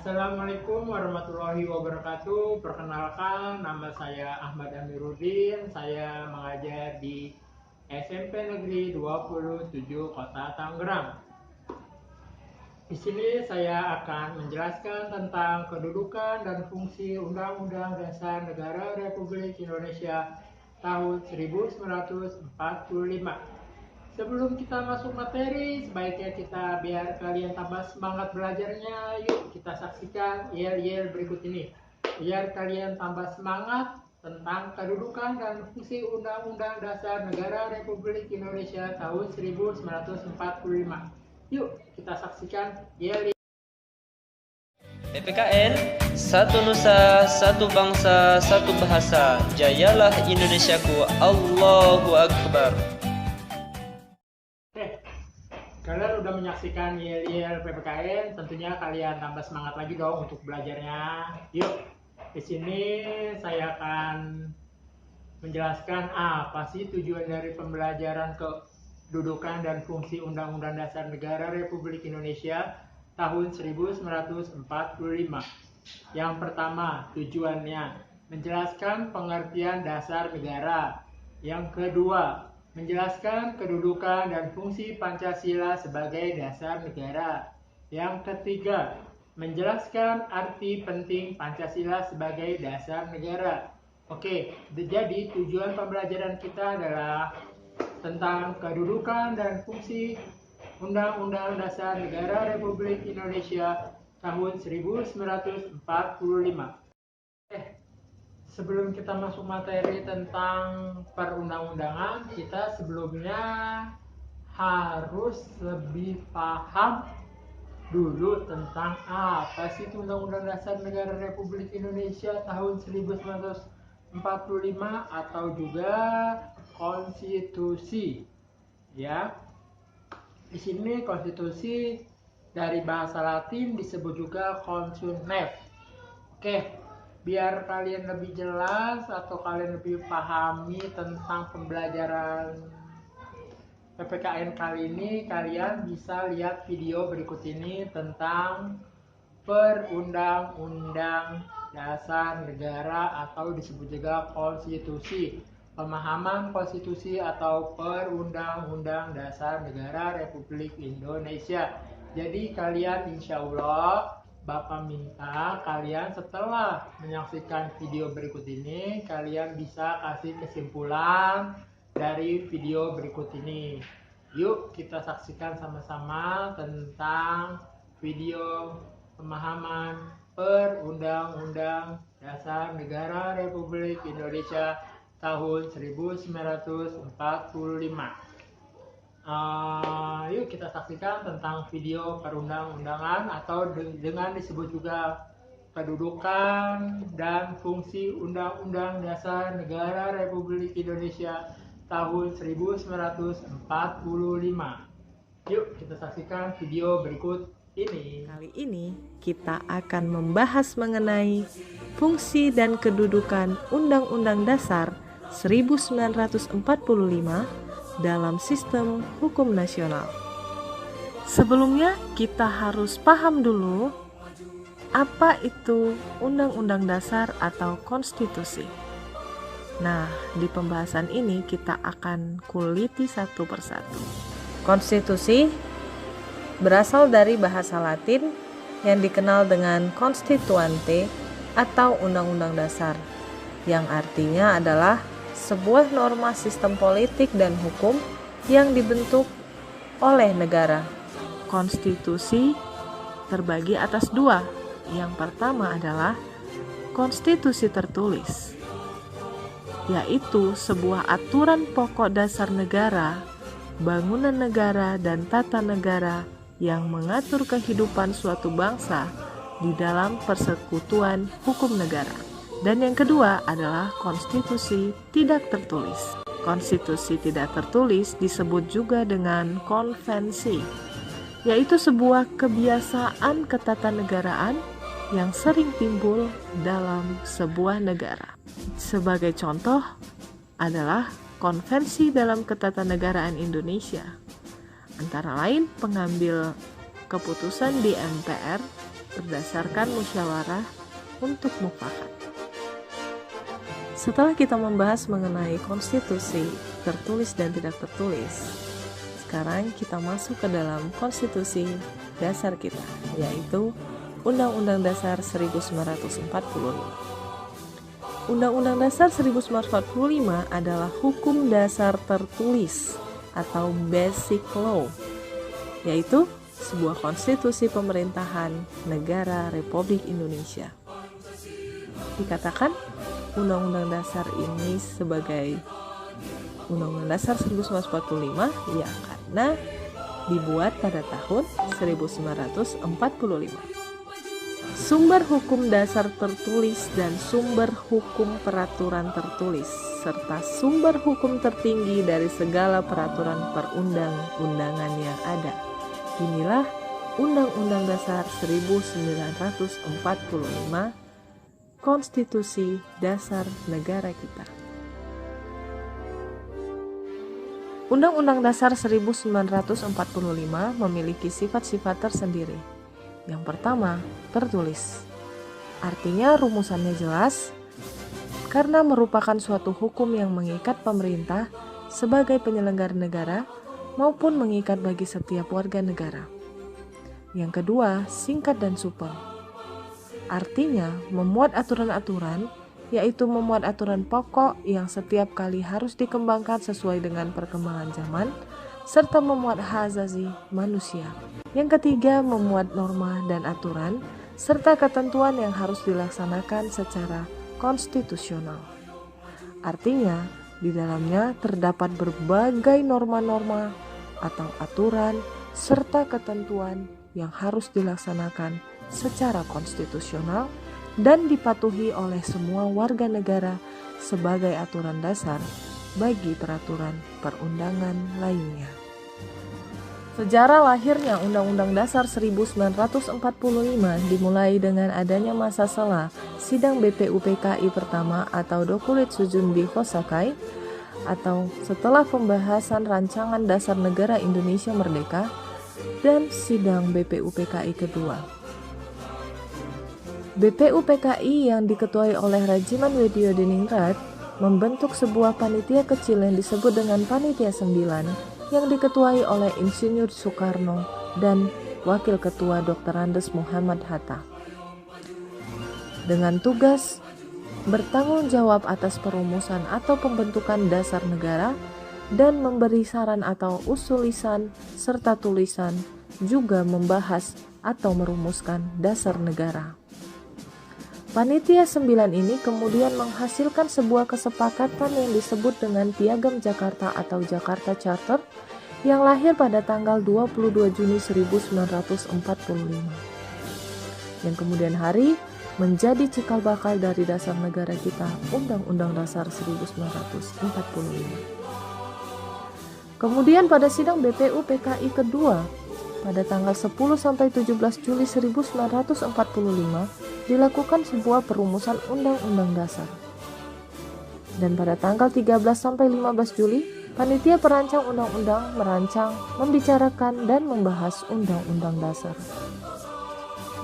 Assalamualaikum warahmatullahi wabarakatuh. Perkenalkan, nama saya Ahmad Amiruddin. Saya mengajar di SMP Negeri 27 Kota Tangerang. Di sini saya akan menjelaskan tentang kedudukan dan fungsi Undang-Undang Dasar Negara Republik Indonesia tahun 1945. Sebelum kita masuk materi, sebaiknya kita biar kalian tambah semangat belajarnya. Yuk kita saksikan yel-yel berikut ini. Biar kalian tambah semangat tentang kedudukan dan fungsi Undang-Undang Dasar Negara Republik Indonesia tahun 1945. Yuk kita saksikan yel-yel. PPKN, satu nusa, satu bangsa, satu bahasa. Jayalah Indonesiaku, Allahu Akbar. Kalian udah menyaksikan yel-yel PPKN, tentunya kalian tambah semangat lagi dong untuk belajarnya. Yuk, di sini saya akan menjelaskan apa sih tujuan dari pembelajaran kedudukan dan fungsi Undang-Undang Dasar Negara Republik Indonesia tahun 1945. Yang pertama, tujuannya menjelaskan pengertian dasar negara. Yang kedua, menjelaskan kedudukan dan fungsi Pancasila sebagai dasar negara. Yang ketiga, menjelaskan arti penting Pancasila sebagai dasar negara. Oke, jadi tujuan pembelajaran kita adalah tentang kedudukan dan fungsi Undang-Undang Dasar Negara Republik Indonesia tahun 1945. Sebelum kita masuk materi tentang perundang-undangan, kita sebelumnya harus lebih paham dulu tentang apa sih itu Undang-Undang Dasar Negara Republik Indonesia tahun 1945 atau juga konstitusi. Ya. Di sini konstitusi dari bahasa Latin disebut juga consunet. Oke. Biar kalian lebih jelas atau kalian lebih pahami tentang pembelajaran PPKN kali ini, kalian bisa lihat video berikut ini tentang Perundang-Undang Dasar Negara atau disebut juga konstitusi. Pemahaman konstitusi atau Perundang-Undang Dasar Negara Republik Indonesia. Jadi kalian insya Allah Bapak minta kalian setelah menyaksikan video berikut ini, kalian bisa kasih kesimpulan dari video berikut ini. Yuk kita saksikan sama-sama tentang video pemahaman Perundang-Undang Dasar Negara Republik Indonesia tahun 1945. Yuk kita saksikan tentang video perundang-undangan atau dengan disebut juga kedudukan dan fungsi Undang-Undang Dasar Negara Republik Indonesia tahun 1945. Yuk kita saksikan video berikut ini. Kali ini kita akan membahas mengenai fungsi dan kedudukan Undang-Undang Dasar 1945 dalam sistem hukum nasional. Sebelumnya kita harus paham dulu apa itu Undang-Undang Dasar atau konstitusi. Nah, di pembahasan ini kita akan kuliti satu persatu. Konstitusi berasal dari bahasa Latin yang dikenal dengan constituante atau undang-undang dasar, yang artinya adalah sebuah norma sistem politik dan hukum yang dibentuk oleh negara. Konstitusi terbagi atas dua. Yang pertama adalah konstitusi tertulis, yaitu sebuah aturan pokok dasar negara, bangunan negara, dan tata negara yang mengatur kehidupan suatu bangsa di dalam persekutuan hukum negara. Dan yang kedua adalah konstitusi tidak tertulis. Konstitusi tidak tertulis disebut juga dengan konvensi, yaitu sebuah kebiasaan ketatanegaraan yang sering timbul dalam sebuah negara. Sebagai contoh adalah konvensi dalam ketatanegaraan Indonesia. Antara lain pengambil keputusan di MPR berdasarkan musyawarah untuk mufakat. Setelah kita membahas mengenai konstitusi tertulis dan tidak tertulis, sekarang kita masuk ke dalam konstitusi dasar kita, yaitu Undang-Undang Dasar 1945. Undang-Undang Dasar 1945 adalah hukum dasar tertulis atau basic law, yaitu sebuah konstitusi pemerintahan negara Republik Indonesia. Dikatakan Undang-Undang Dasar ini sebagai Undang-Undang Dasar 1945 ya karena dibuat pada tahun 1945. Sumber hukum dasar tertulis dan sumber hukum peraturan tertulis serta sumber hukum tertinggi dari segala peraturan perundang-undangan yang ada. Inilah Undang-Undang Dasar 1945, Konstitusi Dasar Negara kita. Undang-Undang Dasar 1945 memiliki sifat-sifat tersendiri. Yang pertama, tertulis. Artinya rumusannya jelas karena merupakan suatu hukum yang mengikat pemerintah sebagai penyelenggara negara maupun mengikat bagi setiap warga negara. Yang kedua, singkat dan supel. Artinya memuat aturan-aturan, yaitu memuat aturan pokok yang setiap kali harus dikembangkan sesuai dengan perkembangan zaman, serta memuat hak asasi manusia. Yang ketiga, memuat norma dan aturan, serta ketentuan yang harus dilaksanakan secara konstitusional. Artinya, di dalamnya terdapat berbagai norma-norma atau aturan, serta ketentuan yang harus dilaksanakan secara konstitusional dan dipatuhi oleh semua warga negara sebagai aturan dasar bagi peraturan perundangan lainnya. Sejarah lahirnya Undang-Undang Dasar 1945 dimulai dengan adanya masa sela sidang BPUPKI pertama atau Dokuritsu Junbi Hosakai atau setelah pembahasan rancangan dasar negara Indonesia Merdeka dan sidang BPUPKI kedua. BPUPKI yang diketuai oleh Rajiman Weddiodiningrat membentuk sebuah panitia kecil yang disebut dengan Panitia 9 yang diketuai oleh Insinyur Soekarno dan Wakil Ketua Dr. Andes Muhammad Hatta. Dengan tugas bertanggung jawab atas perumusan atau pembentukan dasar negara dan memberi saran atau usulisan serta tulisan, juga membahas atau merumuskan dasar negara. Panitia 9 ini kemudian menghasilkan sebuah kesepakatan yang disebut dengan Piagam Jakarta atau Jakarta Charter yang lahir pada tanggal 22 Juni 1945. Yang kemudian hari menjadi cikal bakal dari dasar negara kita, Undang-Undang Dasar 1945. Kemudian pada sidang BPUPKI kedua pada tanggal 10-17 Juli 1945 dilakukan sebuah perumusan Undang-Undang Dasar. Dan pada tanggal 13-15 Juli, panitia perancang undang-undang merancang, membicarakan, dan membahas Undang-Undang Dasar.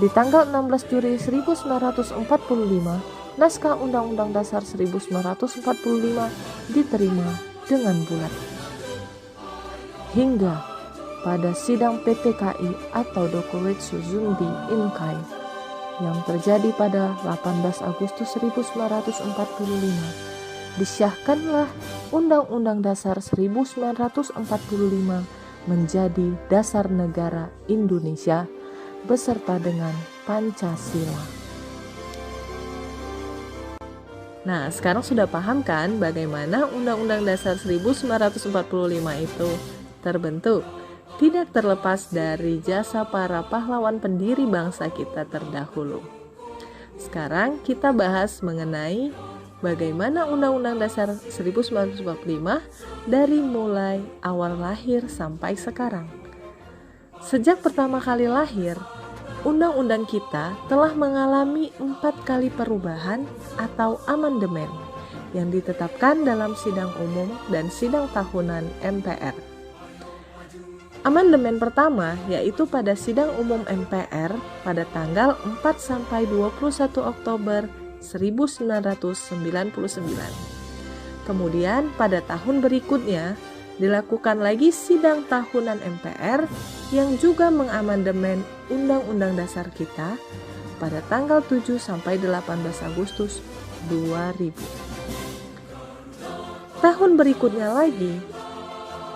Di tanggal 16 Juli 1945, naskah Undang-Undang Dasar 1945 diterima dengan bulat. Hingga pada sidang PPKI atau Dokuritsu Junbi Inkai yang terjadi pada 18 Agustus 1945, disyahkanlah Undang-Undang Dasar 1945 menjadi dasar negara Indonesia beserta dengan Pancasila. Nah, sekarang sudah paham kan bagaimana Undang-Undang Dasar 1945 itu terbentuk? Tidak terlepas dari jasa para pahlawan pendiri bangsa kita terdahulu. Sekarang kita bahas mengenai bagaimana Undang-Undang Dasar 1945 dari mulai awal lahir sampai sekarang. Sejak pertama kali lahir, Undang-Undang kita telah mengalami 4 kali perubahan atau amandemen yang ditetapkan dalam sidang umum dan sidang tahunan MPR. Amandemen pertama yaitu pada sidang umum MPR pada tanggal 4 sampai 21 Oktober 1999. Kemudian pada tahun berikutnya dilakukan lagi sidang tahunan MPR yang juga mengamandemen Undang-Undang Dasar kita pada tanggal 7 sampai 18 Agustus 2000. Tahun berikutnya lagi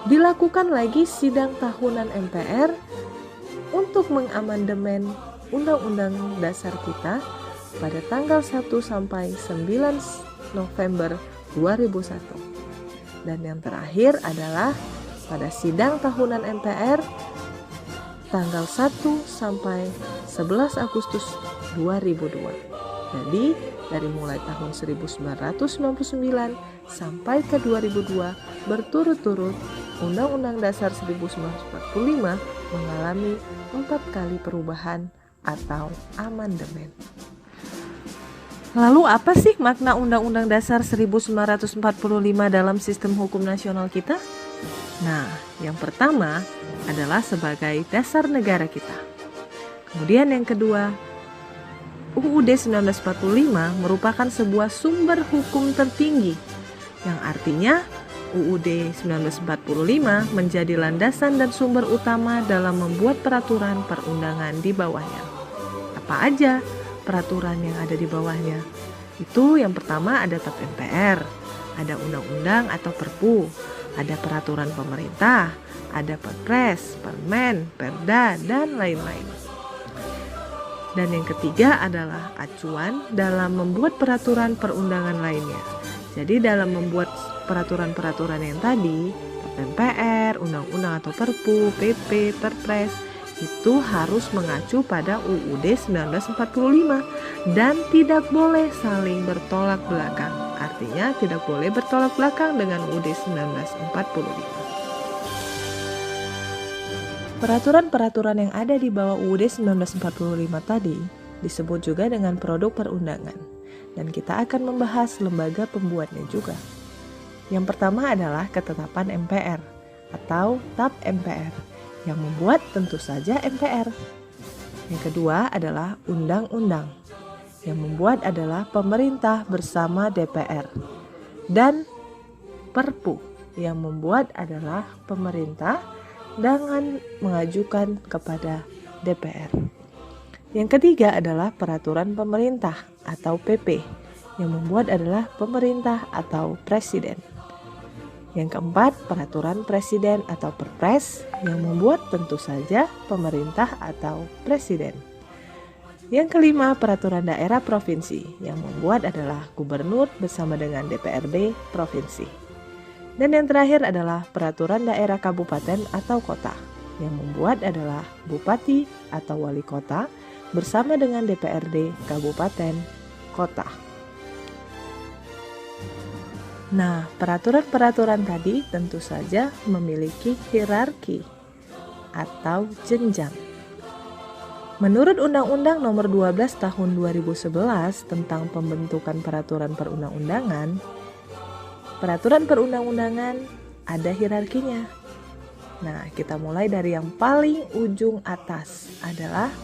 dilakukan lagi sidang tahunan MPR untuk mengamandemen Undang-Undang Dasar kita pada tanggal 1 sampai 9 November 2001. Dan yang terakhir adalah pada sidang tahunan MPR tanggal 1 sampai 11 Agustus 2002. Jadi dari mulai tahun 1999 sampai ke 2002 berturut-turut Undang-Undang Dasar 1945 mengalami 4 kali perubahan atau amandemen. Lalu apa sih makna Undang-Undang Dasar 1945 dalam sistem hukum nasional kita? Nah, yang pertama adalah sebagai dasar negara kita. Kemudian yang kedua, UUD 1945 merupakan sebuah sumber hukum tertinggi, yang artinya UUD 1945 menjadi landasan dan sumber utama dalam membuat peraturan perundangan di bawahnya. Apa aja peraturan yang ada di bawahnya? Itu yang pertama ada TAP MPR, ada undang-undang atau Perpu, ada peraturan pemerintah, ada Perpres, Permen, Perda, dan lain-lain. Dan yang ketiga adalah acuan dalam membuat peraturan perundangan lainnya. Jadi dalam membuat peraturan-peraturan yang tadi, MPR, undang-undang atau Perpu, PP, Perpres, itu harus mengacu pada UUD 1945 dan tidak boleh saling bertolak belakang. Artinya tidak boleh bertolak belakang dengan UUD 1945. Peraturan-peraturan yang ada di bawah UUD 1945 tadi disebut juga dengan produk perundangan, dan kita akan membahas lembaga pembuatnya juga. Yang pertama adalah ketetapan MPR atau TAP MPR yang membuat tentu saja MPR. Yang kedua adalah undang-undang yang membuat adalah pemerintah bersama DPR, dan Perpu yang membuat adalah pemerintah dengan mengajukan kepada DPR. Yang ketiga adalah peraturan pemerintah atau PP yang membuat adalah pemerintah atau presiden. Yang keempat, peraturan presiden atau Perpres yang membuat tentu saja pemerintah atau presiden. Yang kelima, peraturan daerah provinsi yang membuat adalah gubernur bersama dengan DPRD provinsi. Dan yang terakhir adalah peraturan daerah kabupaten atau kota yang membuat adalah bupati atau wali kota bersama dengan DPRD kabupaten kota. Nah, peraturan-peraturan tadi tentu saja memiliki hierarki atau jenjang. Menurut Undang-Undang Nomor 12 Tahun 2011 tentang pembentukan peraturan perundang-undangan, peraturan perundang-undangan ada hierarkinya. Nah, kita mulai dari yang paling ujung atas adalah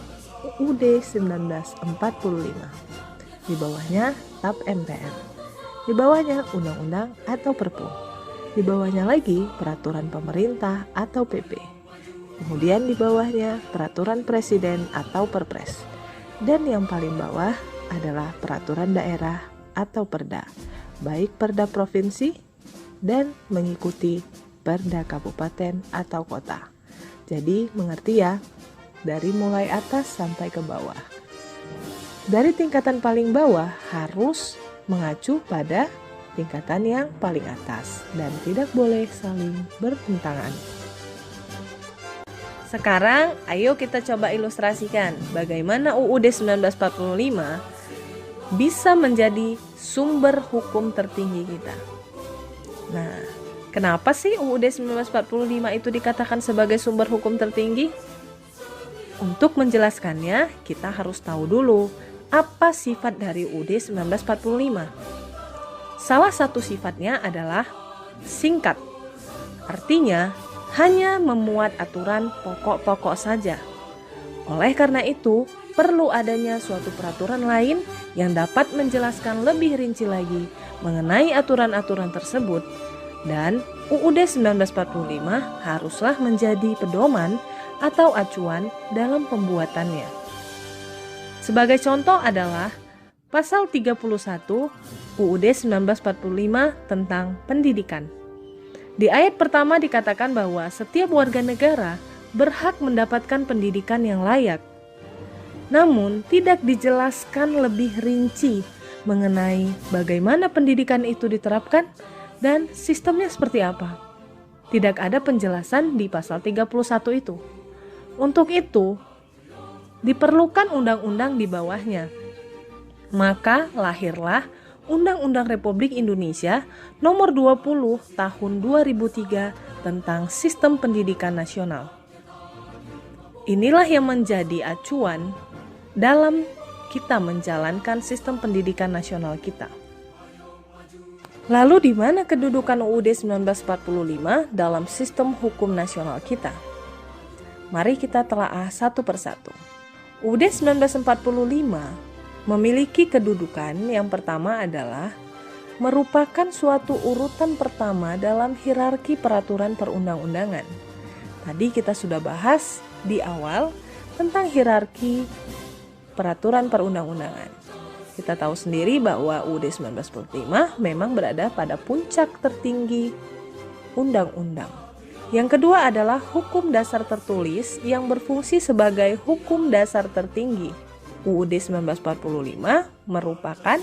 UUD 1945. Di bawahnya TAP MPR. Di bawahnya undang-undang atau Perpu. Di bawahnya lagi peraturan pemerintah atau PP. Kemudian di bawahnya peraturan presiden atau Perpres. Dan yang paling bawah adalah peraturan daerah atau Perda, baik Perda provinsi dan mengikuti Perda kabupaten atau kota. Jadi mengerti ya, dari mulai atas sampai ke bawah. Dari tingkatan paling bawah harus mengacu pada tingkatan yang paling atas dan tidak boleh saling bertentangan. Sekarang ayo kita coba ilustrasikan bagaimana UUD 1945 bisa menjadi sumber hukum tertinggi kita. Nah, kenapa sih UUD 1945 itu dikatakan sebagai sumber hukum tertinggi? Untuk menjelaskannya, kita harus tahu dulu apa sifat dari UUD 1945. Salah satu sifatnya adalah singkat. Artinya hanya memuat aturan pokok-pokok saja. Oleh karena itu, perlu adanya suatu peraturan lain yang dapat menjelaskan lebih rinci lagi mengenai aturan-aturan tersebut, dan UUD 1945 haruslah menjadi pedoman atau acuan dalam pembuatannya. Sebagai contoh adalah Pasal 31 UUD 1945 tentang pendidikan. Di ayat pertama dikatakan bahwa setiap warga negara berhak mendapatkan pendidikan yang layak. Namun, tidak dijelaskan lebih rinci mengenai bagaimana pendidikan itu diterapkan dan sistemnya seperti apa. Tidak ada penjelasan di pasal 31 itu. Untuk itu, diperlukan undang-undang di bawahnya. Maka lahirlah Undang-Undang Republik Indonesia Nomor 20 Tahun 2003 tentang Sistem Pendidikan Nasional. Inilah yang menjadi acuan dalam kita menjalankan sistem pendidikan nasional kita. Lalu di mana kedudukan UUD 1945 dalam sistem hukum nasional kita? Mari kita telaah satu persatu. UUD 1945 memiliki kedudukan yang pertama adalah merupakan suatu urutan pertama dalam hierarki peraturan perundang-undangan. Tadi kita sudah bahas di awal tentang hierarki peraturan perundang-undangan. Kita tahu sendiri bahwa UUD 1945 memang berada pada puncak tertinggi undang-undang. Yang kedua adalah hukum dasar tertulis yang berfungsi sebagai hukum dasar tertinggi. UUD 1945 merupakan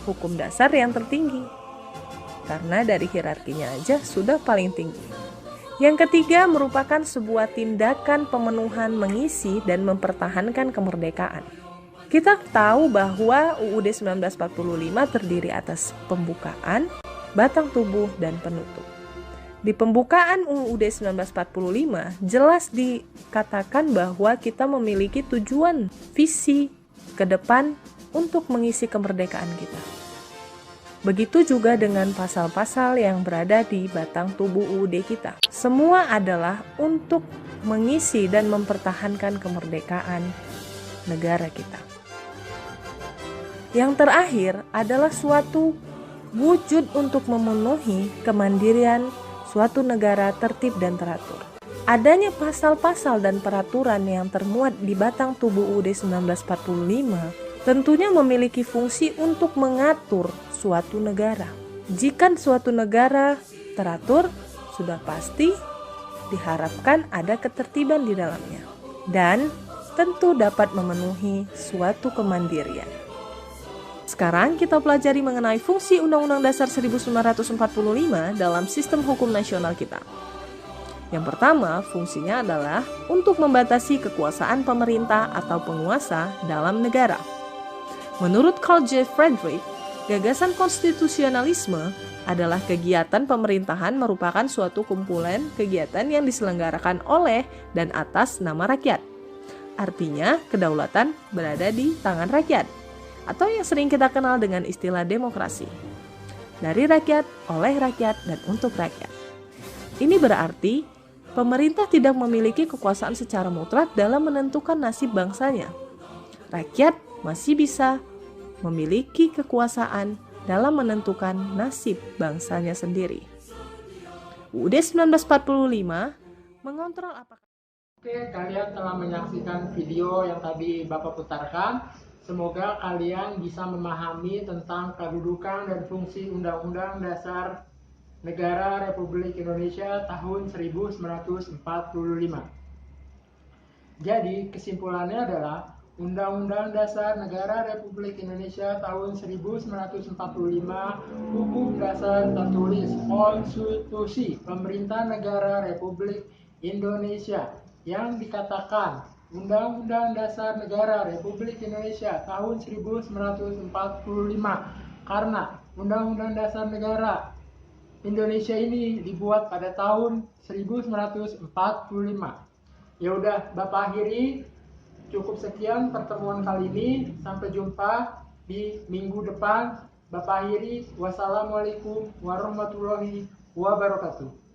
hukum dasar yang tertinggi karena dari hierarkinya aja sudah paling tinggi. Yang ketiga merupakan sebuah tindakan pemenuhan mengisi dan mempertahankan kemerdekaan. Kita tahu bahwa UUD 1945 terdiri atas pembukaan, batang tubuh, dan penutup. Di pembukaan UUD 1945 jelas dikatakan bahwa kita memiliki tujuan visi ke depan untuk mengisi kemerdekaan kita. Begitu juga dengan pasal-pasal yang berada di batang tubuh UUD kita. Semua adalah untuk mengisi dan mempertahankan kemerdekaan negara kita. Yang terakhir adalah suatu wujud untuk memenuhi kemandirian suatu negara tertib dan teratur. Adanya pasal-pasal dan peraturan yang termuat di batang tubuh UUD 1945 tentunya memiliki fungsi untuk mengatur suatu negara. Jika suatu negara teratur, sudah pasti diharapkan ada ketertiban di dalamnya dan tentu dapat memenuhi suatu kemandirian. Sekarang kita pelajari mengenai fungsi Undang-Undang Dasar 1945 dalam sistem hukum nasional kita. Yang pertama, fungsinya adalah untuk membatasi kekuasaan pemerintah atau penguasa dalam negara. Menurut Carl J. Friedrich, gagasan konstitusionalisme adalah kegiatan pemerintahan merupakan suatu kumpulan kegiatan yang diselenggarakan oleh dan atas nama rakyat. Artinya, kedaulatan berada di tangan rakyat, atau yang sering kita kenal dengan istilah demokrasi. Dari rakyat, oleh rakyat, dan untuk rakyat. Ini berarti pemerintah tidak memiliki kekuasaan secara mutlak dalam menentukan nasib bangsanya. Rakyat masih bisa memiliki kekuasaan dalam menentukan nasib bangsanya sendiri. UUD 1945 mengontrol apakah... Oke, kalian telah menyaksikan video yang tadi Bapak putarkan. Semoga kalian bisa memahami tentang kedudukan dan fungsi Undang-Undang Dasar Negara Republik Indonesia tahun 1945. Jadi, kesimpulannya adalah Undang-Undang Dasar Negara Republik Indonesia tahun 1945, Hukum Dasar Tertulis, Konstitusi Pemerintah Negara Republik Indonesia yang dikatakan Undang-Undang Dasar Negara Republik Indonesia tahun 1945 karena Undang-Undang Dasar Negara Indonesia ini dibuat pada tahun 1945. Ya udah, Bapak akhiri. Cukup sekian pertemuan kali ini. Sampai jumpa di minggu depan. Bapak akhiri. Wassalamualaikum warahmatullahi wabarakatuh.